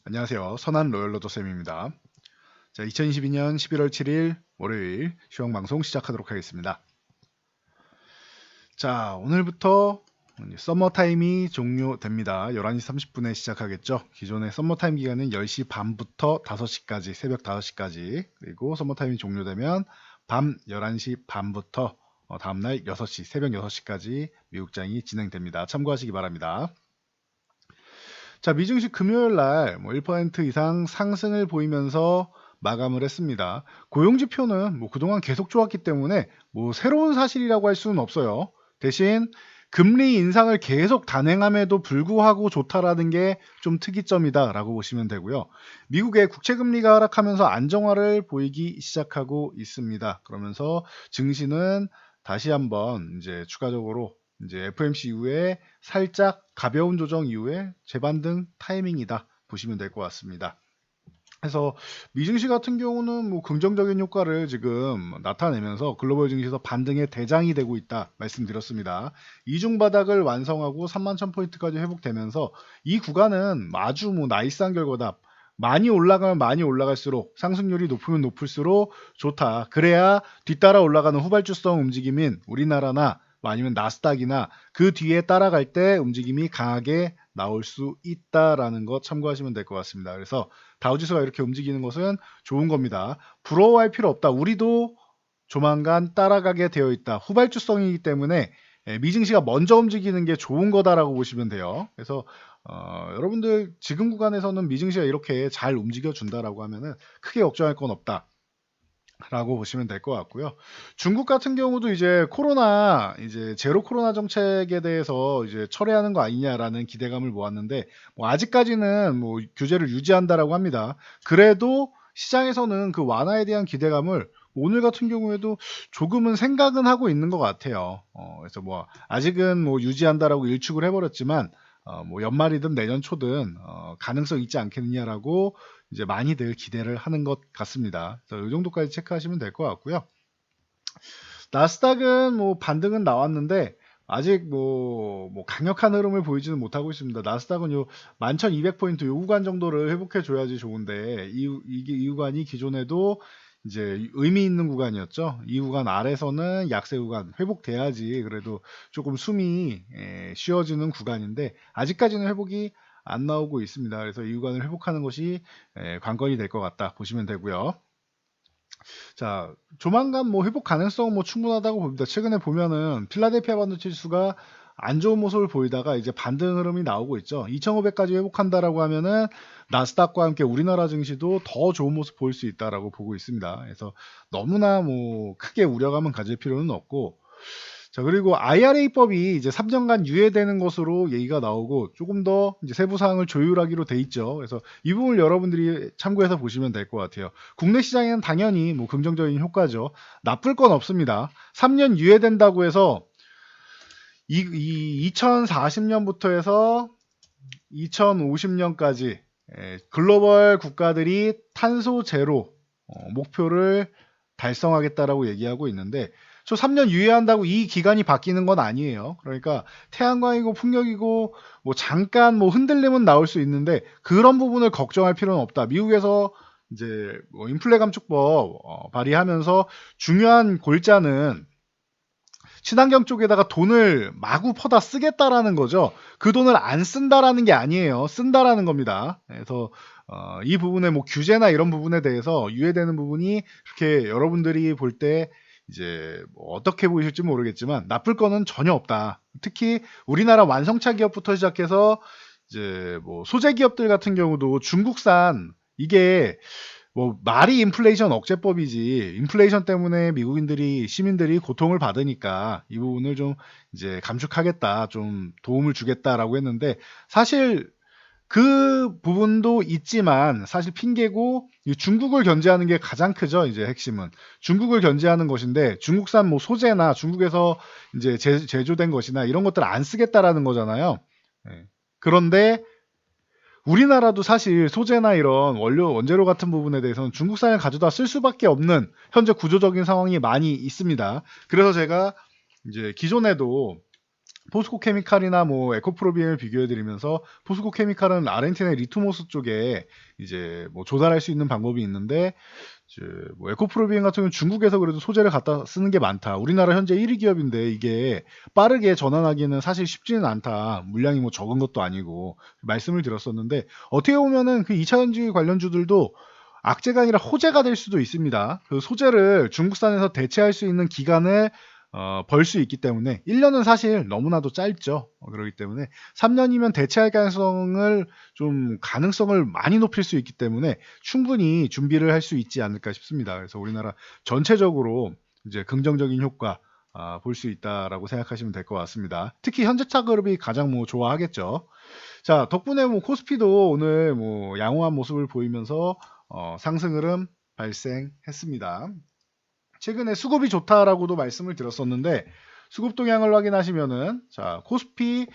안녕하세요. 선한 로열러더 쌤입니다. 자, 2022년 11월 7일 월요일 시황 방송 시작하도록 하겠습니다. 자, 오늘부터 서머 타임이 종료됩니다. 11시 30분에 시작하겠죠. 기존의 서머 타임 기간은 10시 반부터 5시까지, 새벽 5시까지, 그리고 서머 타임이 종료되면 밤 11시 반부터 다음날 6시, 새벽 6시까지 미국장이 진행됩니다. 참고하시기 바랍니다. 자, 미증시 금요일 날 1% 이상 상승을 보이면서 마감을 했습니다. 고용지표는 그동안 계속 좋았기 때문에 새로운 사실이라고 할 수는 없어요. 대신 금리 인상을 계속 단행함에도 불구하고 좋다라는 게 좀 특이점이다라고 보시면 되고요. 미국의 국채금리가 하락하면서 안정화를 보이기 시작하고 있습니다. 그러면서 증시는 다시 한번 이제 추가적으로 이제 FOMC 이후에 살짝 가벼운 조정 이후에 재반등 타이밍이다 보시면 될 것 같습니다. 그래서 미증시 같은 경우는 긍정적인 효과를 지금 나타내면서 글로벌 증시에서 반등의 대장이 되고 있다 말씀드렸습니다. 이중 바닥을 완성하고 31,000포인트까지 회복되면서 이 구간은 아주 나이스한 결과다. 많이 올라가면 많이 올라갈수록 상승률이 높으면 높을수록 좋다. 그래야 뒤따라 올라가는 후발주성 움직임인 우리나라나 아니면 나스닥이나 그 뒤에 따라갈 때 움직임이 강하게 나올 수 있다라는 거 참고하시면 될 것 같습니다. 그래서 다우지수가 이렇게 움직이는 것은 좋은 겁니다. 부러워할 필요 없다. 우리도 조만간 따라가게 되어 있다. 후발주성이기 때문에 미증시가 먼저 움직이는 게 좋은 거다라고 보시면 돼요. 그래서 여러분들 지금 구간에서는 미증시가 이렇게 잘 움직여 준다라고 하면은 크게 걱정할 건 없다. 라고 보시면 될 것 같고요. 중국 같은 경우도 이제 제로 코로나 정책에 대해서 이제 철회하는 거 아니냐라는 기대감을 모았는데, 아직까지는 규제를 유지한다라고 합니다. 그래도 시장에서는 그 완화에 대한 기대감을 오늘 같은 경우에도 조금은 생각은 하고 있는 것 같아요. 그래서 아직은 유지한다라고 일축을 해버렸지만, 연말이든 내년 초든 가능성 있지 않겠느냐라고 이제 많이들 기대를 하는 것 같습니다. 그래서 이 정도까지 체크하시면 될 것 같고요. 나스닥은 반등은 나왔는데 아직 강력한 흐름을 보이지는 못하고 있습니다. 나스닥은 요 11,200포인트 요 구간 정도를 회복해 줘야지 좋은데 이 구간이 기존에도 이제 의미 있는 구간이었죠. 이 구간 아래서는 약세 구간 회복돼야지 그래도 조금 숨이 쉬어지는 구간인데 아직까지는 회복이 안 나오고 있습니다. 그래서 이 구간을 회복하는 것이 관건이 될 것 같다 보시면 되고요. 자, 조만간 회복 가능성은 충분하다고 봅니다. 최근에 보면은 필라델피아 반도체 지수가 안 좋은 모습을 보이다가 이제 반등 흐름이 나오고 있죠. 2,500까지 회복한다라고 하면은 나스닥과 함께 우리나라 증시도 더 좋은 모습 보일 수 있다라고 보고 있습니다. 그래서 너무나 크게 우려감은 가질 필요는 없고, 자, 그리고 IRA법이 이제 3년간 유예되는 것으로 얘기가 나오고 조금 더 이제 세부 사항을 조율하기로 돼 있죠. 그래서 이 부분을 여러분들이 참고해서 보시면 될 것 같아요. 국내 시장에는 당연히 긍정적인 효과죠. 나쁠 건 없습니다. 3년 유예된다고 해서 2040년부터 해서 2050년까지 글로벌 국가들이 탄소 제로 목표를 달성하겠다라고 얘기하고 있는데 3년 유예한다고 이 기간이 바뀌는 건 아니에요. 그러니까 태양광이고 풍력이고 잠깐 흔들림은 나올 수 있는데 그런 부분을 걱정할 필요는 없다. 미국에서 이제 인플레 감축법 발의하면서 중요한 골자는 친환경 쪽에다가 돈을 마구 퍼다 쓰겠다라는 거죠. 그 돈을 안 쓴다라는 게 아니에요. 쓴다라는 겁니다. 그래서 이 부분의 규제나 이런 부분에 대해서 유예되는 부분이 그렇게 여러분들이 볼 때 이제 어떻게 보이실지 모르겠지만 나쁠 거는 전혀 없다. 특히 우리나라 완성차 기업부터 시작해서 이제 소재 기업들 같은 경우도 중국산 이게 말이 인플레이션 억제법이지 인플레이션 때문에 미국인들이 시민들이 고통을 받으니까 이 부분을 좀 이제 감축하겠다 좀 도움을 주겠다라고 했는데 사실 그 부분도 있지만 사실 핑계고 이 중국을 견제하는 게 가장 크죠. 이제 핵심은 중국을 견제하는 것인데 중국산 소재나 중국에서 이제 제조된 것이나 이런 것들 안 쓰겠다라는 거잖아요. 예. 그런데 우리나라도 사실 소재나 이런 원재료 같은 부분에 대해서는 중국산을 가져다 쓸 수밖에 없는 현재 구조적인 상황이 많이 있습니다. 그래서 제가 이제 기존에도 포스코 케미칼이나 뭐 에코프로비엔을 비교해드리면서 포스코 케미칼은 아르헨티나의 리투모스 쪽에 이제 뭐 조달할 수 있는 방법이 있는데 이제 뭐 에코프로비엔 같은 경우는 중국에서 그래도 소재를 갖다 쓰는 게 많다. 우리나라 현재 1위 기업인데 이게 빠르게 전환하기는 사실 쉽지는 않다. 물량이 뭐 적은 것도 아니고 말씀을 드렸었는데 어떻게 보면은 그 2차전지 관련주들도 악재가 아니라 호재가 될 수도 있습니다. 그 소재를 중국산에서 대체할 수 있는 기간을 벌 수 있기 때문에 1년은 사실 너무나도 짧죠. 그렇기 때문에 3년이면 대체할 가능성을 많이 높일 수 있기 때문에 충분히 준비를 할 수 있지 않을까 싶습니다. 그래서 우리나라 전체적으로 이제 긍정적인 효과 볼 수 있다라고 생각하시면 될 것 같습니다. 특히 현대차 그룹이 가장 뭐 좋아하겠죠. 자, 덕분에 뭐 코스피도 오늘 뭐 양호한 모습을 보이면서 상승 흐름 발생했습니다. 최근에 수급이 좋다라고도 말씀을 드렸었는데 수급 동향을 확인하시면은 자 코스피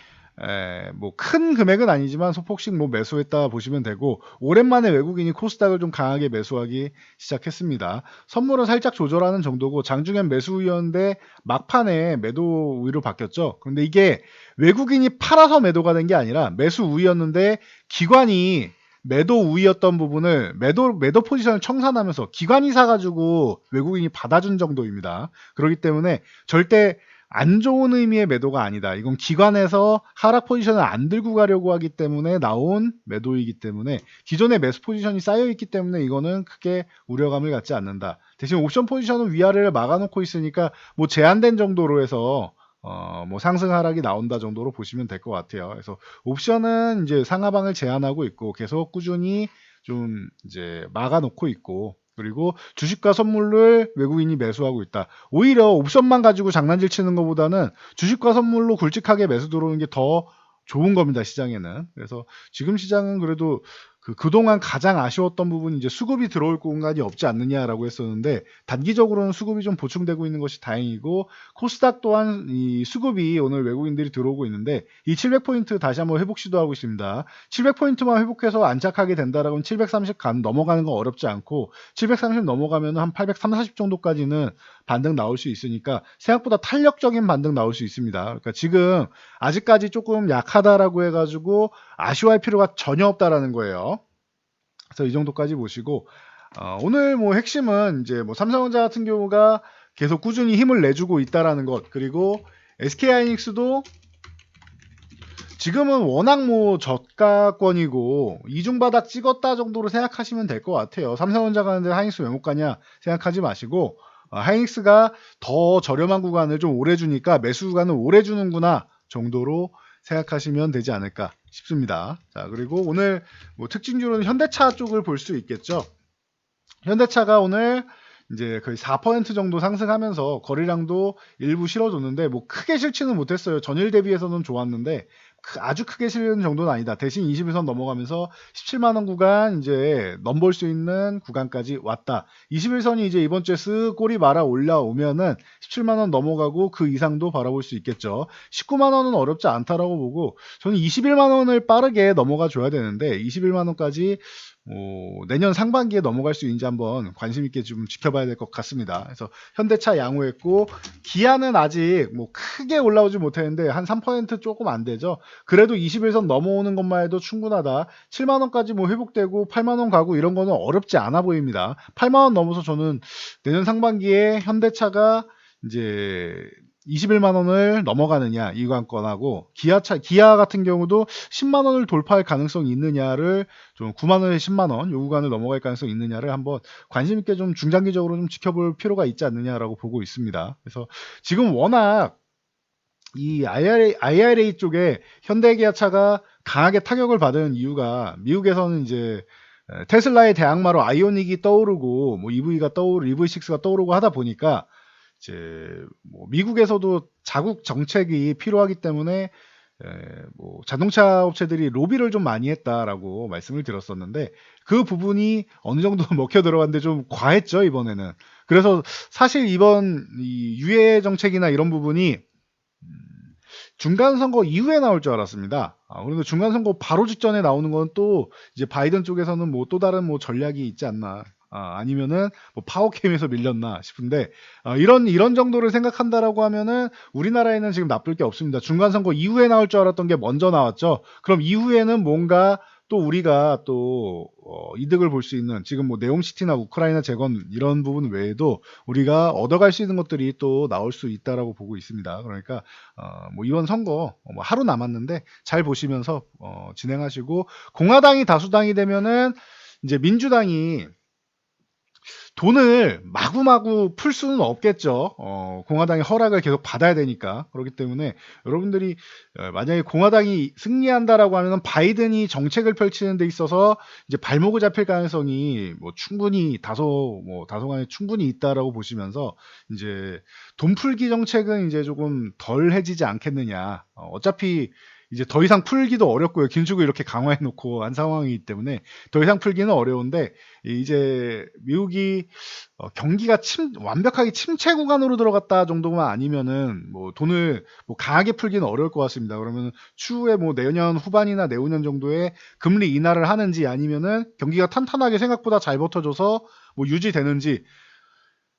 뭐 큰 금액은 아니지만 소폭씩 뭐 매수했다 보시면 되고 오랜만에 외국인이 코스닥을 좀 강하게 매수하기 시작했습니다. 선물은 살짝 조절하는 정도고 장중엔 매수 우위였는데 막판에 매도 우위로 바뀌었죠. 그런데 이게 외국인이 팔아서 매도가 된 게 아니라 매수 우위였는데 기관이 매도 우위였던 부분을 매도 포지션을 청산하면서 기관이 사가지고 외국인이 받아준 정도입니다. 그렇기 때문에 절대 안 좋은 의미의 매도가 아니다. 이건 기관에서 하락 포지션을 안 들고 가려고 하기 때문에 나온 매도이기 때문에 기존의 매수 포지션이 쌓여 있기 때문에 이거는 크게 우려감을 갖지 않는다. 대신 옵션 포지션은 위아래를 막아놓고 있으니까 뭐 제한된 정도로 해서 뭐 상승 하락이 나온다 정도로 보시면 될 것 같아요. 그래서 옵션은 이제 상하방을 제한하고 있고 계속 꾸준히 좀 이제 막아놓고 있고 그리고 주식과 선물을 외국인이 매수하고 있다. 오히려 옵션만 가지고 장난질 치는 것보다는 주식과 선물로 굵직하게 매수 들어오는 게 더 좋은 겁니다, 시장에는. 그래서 지금 시장은 그래도 그동안 가장 아쉬웠던 부분이 이제 수급이 들어올 공간이 없지 않느냐라고 했었는데 단기적으로는 수급이 좀 보충되고 있는 것이 다행이고 코스닥 또한 이 수급이 오늘 외국인들이 들어오고 있는데 이 700포인트 다시 한번 회복 시도하고 있습니다. 700포인트만 회복해서 안착하게 된다라고 하면 730 넘어가는 건 어렵지 않고 730 넘어가면 한 830, 40 정도까지는 반등 나올 수 있으니까 생각보다 탄력적인 반등 나올 수 있습니다. 그러니까 지금 아직까지 조금 약하다라고 해가지고 아쉬워할 필요가 전혀 없다라는 거예요. 그래서 이 정도까지 보시고 오늘 뭐 핵심은 이제 뭐 삼성전자 같은 경우가 계속 꾸준히 힘을 내주고 있다라는 것 그리고 SK하이닉스도 지금은 워낙 뭐 저가권이고 이중바닥 찍었다 정도로 생각하시면 될 것 같아요. 삼성전자 가는데 하이닉스 왜 못 가냐 생각하지 마시고 하이닉스가 더 저렴한 구간을 좀 오래 주니까 매수 구간을 오래 주는구나 정도로 생각하시면 되지 않을까 싶습니다. 자, 그리고 오늘 뭐 특징주로는 현대차 쪽을 볼 수 있겠죠. 현대차가 오늘 이제 거의 4% 정도 상승하면서 거래량도 일부 실어줬는데 뭐 크게 실지는 못했어요. 전일 대비해서는 좋았는데 아주 크게 실는 정도는 아니다. 대신 21선 넘어가면서 17만 원 구간 이제 넘볼 수 있는 구간까지 왔다. 21선이 이제 이번 주에 쓱 꼬리 말아 올라오면은 17만 원 넘어가고 그 이상도 바라볼 수 있겠죠. 19만 원은 어렵지 않다라고 보고 저는 21만 원을 빠르게 넘어가 줘야 되는데 21만 원까지 내년 상반기에 넘어갈 수 있는지 한번 관심 있게 좀 지켜봐야 될 것 같습니다. 그래서 현대차 양호했고 기아는 아직 뭐 크게 올라오지 못했는데 한 3% 조금 안 되죠. 그래도 21선 넘어오는 것만 해도 충분하다. 7만 원까지 뭐 회복되고 8만 원 가고 이런 거는 어렵지 않아 보입니다. 8만 원 넘어서 저는 내년 상반기에 현대차가 이제 21만 원을 넘어가느냐 이 관건하고 기아 같은 경우도 10만 원을 돌파할 가능성이 있느냐를 좀 9만 원에 10만 원 요 구간을 넘어갈 가능성이 있느냐를 한번 관심 있게 좀 중장기적으로 좀 지켜볼 필요가 있지 않느냐라고 보고 있습니다. 그래서 지금 워낙 이 IRA 쪽에 현대기아차가 강하게 타격을 받은 이유가 미국에서는 이제 테슬라의 대항마로 아이오닉이 떠오르고 뭐 EV6가 떠오르고 하다 보니까 이제 뭐 미국에서도 자국 정책이 필요하기 때문에 뭐 자동차 업체들이 로비를 좀 많이 했다라고 말씀을 드렸었는데 그 부분이 어느 정도 먹혀 들어갔는데 좀 과했죠 이번에는. 그래서 사실 이번 이 유예 정책이나 이런 부분이 중간 선거 이후에 나올 줄 알았습니다. 그런데 중간 선거 바로 직전에 나오는 건 또 이제 바이든 쪽에서는 뭐 또 다른 뭐 전략이 있지 않나 아니면은 뭐 파워캠에서 밀렸나 싶은데 이런 정도를 생각한다라고 하면은 우리나라에는 지금 나쁠 게 없습니다. 중간 선거 이후에 나올 줄 알았던 게 먼저 나왔죠. 그럼 이후에는 뭔가 또 우리가 또 이득을 볼 수 있는 지금 뭐 네옴시티나 우크라이나 재건 이런 부분 외에도 우리가 얻어갈 수 있는 것들이 또 나올 수 있다라고 보고 있습니다. 그러니까 뭐 이번 선거 뭐 하루 남았는데 잘 보시면서 진행하시고 공화당이 다수당이 되면은 이제 민주당이 돈을 마구마구 풀 수는 없겠죠. 공화당의 허락을 계속 받아야 되니까. 그렇기 때문에 여러분들이 만약에 공화당이 승리한다라고 하면 바이든이 정책을 펼치는 데 있어서 이제 발목을 잡힐 가능성이 뭐 충분히 다소간에 충분히 있다라고 보시면서 이제 돈 풀기 정책은 이제 조금 덜 해지지 않겠느냐. 어차피 이제 더 이상 풀기도 어렵고요. 긴축을 이렇게 강화해 놓고 한 상황이기 때문에 더 이상 풀기는 어려운데 이제 미국이 경기가 완벽하게 침체 구간으로 들어갔다 정도만 아니면은 뭐 돈을 뭐 강하게 풀기는 어려울 것 같습니다. 그러면 추후에 뭐 내년 후반이나 내후년 정도에 금리 인하를 하는지 아니면은 경기가 탄탄하게 생각보다 잘 버텨줘서 뭐 유지되는지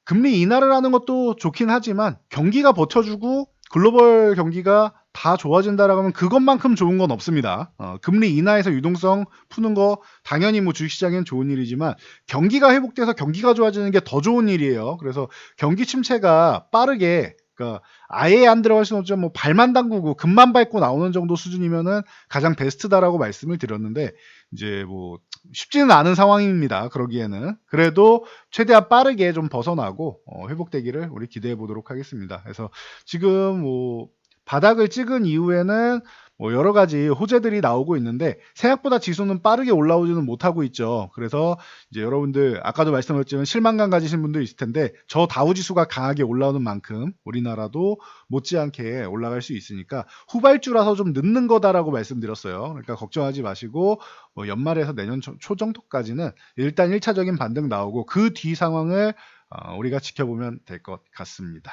금리 인하를 하는 것도 좋긴 하지만 경기가 버텨주고 글로벌 경기가 다 좋아진다라고 하면 그것만큼 좋은 건 없습니다. 금리 인하에서 유동성 푸는 거 당연히 뭐 주식시장엔 좋은 일이지만 경기가 회복돼서 경기가 좋아지는 게 더 좋은 일이에요. 그래서 경기 침체가 빠르게 그러니까 아예 안 들어갈 수는 없지만 뭐 발만 담그고 금만 밟고 나오는 정도 수준이면은 가장 베스트다라고 말씀을 드렸는데 이제 뭐 쉽지는 않은 상황입니다. 그러기에는 그래도 최대한 빠르게 좀 벗어나고 회복되기를 우리 기대해 보도록 하겠습니다. 그래서 지금 뭐 바닥을 찍은 이후에는 뭐 여러 가지 호재들이 나오고 있는데 생각보다 지수는 빠르게 올라오지는 못하고 있죠. 그래서 이제 여러분들 아까도 말씀드렸지만 실망감 가지신 분도 있을 텐데 저 다우 지수가 강하게 올라오는 만큼 우리나라도 못지않게 올라갈 수 있으니까 후발주라서 좀 늦는 거다라고 말씀드렸어요. 그러니까 걱정하지 마시고 뭐 연말에서 내년 초 정도까지는 일단 1차적인 반등 나오고 그 뒤 상황을 우리가 지켜보면 될 것 같습니다.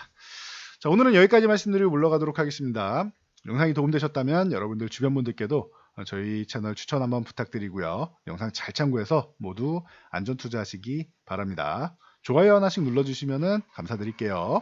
자, 오늘은 여기까지 말씀드리고 물러가도록 하겠습니다. 영상이 도움되셨다면 여러분들 주변 분들께도 저희 채널 추천 한번 부탁드리고요. 영상 잘 참고해서 모두 안전 투자하시기 바랍니다. 좋아요 하나씩 눌러주시면 감사드릴게요.